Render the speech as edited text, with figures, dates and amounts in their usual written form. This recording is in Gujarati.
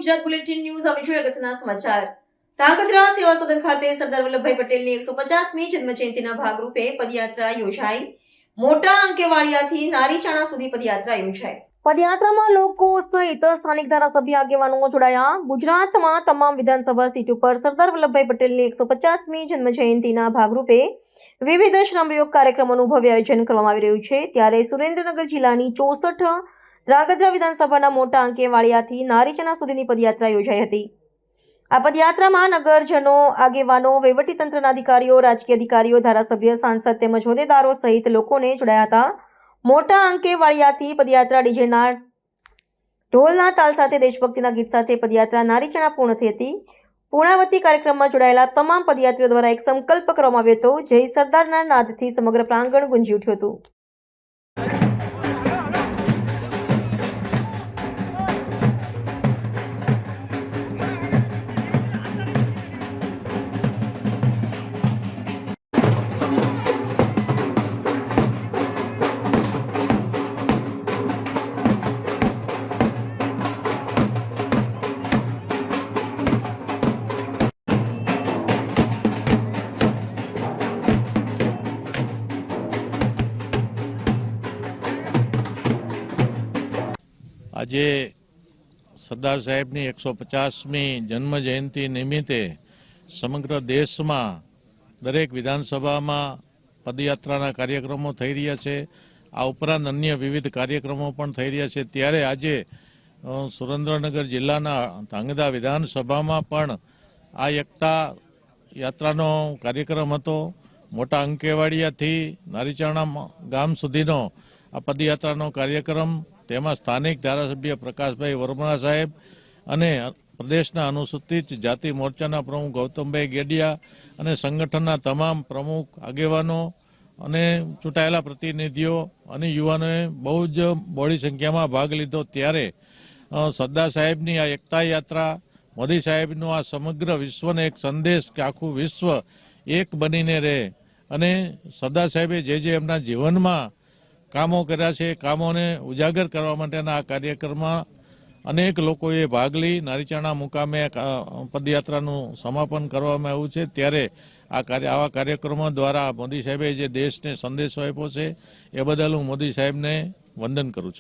ગુજરાત બુલેટિન ન્યૂઝ હવે જોઈએ અગત્યના સમાચાર। ધાંગધ્રા સેવા સદન ખાતે સરદાર વલ્લભભાઈ પટેલની 150મી જન્મજયંતિના ભાગરૂપે પદયાત્રા યોજાઈ। મોટા અંકેવાડિયાથી નારીચાણા સુધી પદયાત્રા યોજાઈ। પદયાત્રામાં લોકો સહિત સ્થાનિક ધારાસભ્ય આગેવાનો જોડાયા। ગુજરાતમાં તમામ વિધાનસભા સીટ ઉપર સરદાર વલ્લભભાઈ પટેલની 150મી જન્મજયંતિના ભાગરૂપે વિવિધ શ્રમયોગ કાર્યક્રમોનું ભવ્ય આયોજન કરવામાં આવી રહ્યું છે। ત્યારે સુરેન્દ્રનગર જિલ્લાની 64 ધ્રાંગધ્રા વિધાનસભાના મોટા અંકેવાડિયાથી નારીચાણા સુધીની પદયાત્રા યોજાઈ હતી। આ પદયાત્રામાં નગરજનો, આગેવાનો, વહીવટીતંત્રના અધિકારીઓ, રાજકીય અધિકારીઓ, ધારાસભ્ય, સાંસદ તેમજ હોદ્દેદારો સહિત લોકોને જોડાયા હતા। મોટા અંકેવાડિયાથી પદયાત્રા ડીજેના ઢોલના તાલ સાથે દેશભક્તિના ગીત સાથે પદયાત્રા નારીચાણા પૂર્ણ થઈ હતી। પૂર્ણાવતી કાર્યક્રમમાં જોડાયેલા તમામ પદયાત્રીઓ દ્વારા એક સંકલ્પ કરવામાં આવ્યો હતો। જય સરદારના નાદથી સમગ્ર પ્રાંગણ ગુંજી ઉઠ્યું હતું। આજે સરદાર સાહેબની 150મી જન્મજયંતિ નિમિત્તે સમગ્ર દેશમાં દરેક વિધાનસભામાં પદયાત્રાના કાર્યક્રમો થઈ રહ્યા છે। આ ઉપરાંત અન્ય વિવિધ કાર્યક્રમો પણ થઈ રહ્યા છે। ત્યારે આજે સુરેન્દ્રનગર જિલ્લાના ધાંગધ્રા વિધાનસભામાં પણ આ એકતા યાત્રાનો કાર્યક્રમ હતો। મોટા અંકેવાડિયાથી નારીચાણા ગામ સુધીનો આ પદયાત્રાનો કાર્યક્રમ, તેમાં સ્થાનિક ધારાસભ્ય પ્રકાશભાઈ વર્મા સાહેબ અને પ્રદેશના અનુસૂચિત જાતિ મોરચાના પ્રમુખ ગૌતમભાઈ ગેડિયા અને સંગઠનના તમામ પ્રમુખ, આગેવાનો અને ચૂંટાયેલા પ્રતિનિધિઓ અને યુવાનોએ બહુ જ બહોળી સંખ્યામાં ભાગ લીધો। ત્યારે સરદાર સાહેબની આ એકતા યાત્રા, મોદી સાહેબનો આ સમગ્ર વિશ્વને એક સંદેશ કે આખું વિશ્વ એક બનીને રહે અને સરદાર સાહેબે જે એમના જીવનમાં કામો કર્યા છે, કામોને ઉજાગર કરવા માટેના આ કાર્યક્રમમાં અનેક લોકોએ ભાગ લઈ નારીચાણા મુકામે પદયાત્રાનું સમાપન કરવામાં આવ્યું છે। ત્યારે આવા કાર્યક્રમો દ્વારા મોદી સાહેબે જે દેશને સંદેશો આપ્યો છે એ બદલ હું મોદી સાહેબને વંદન કરું છું।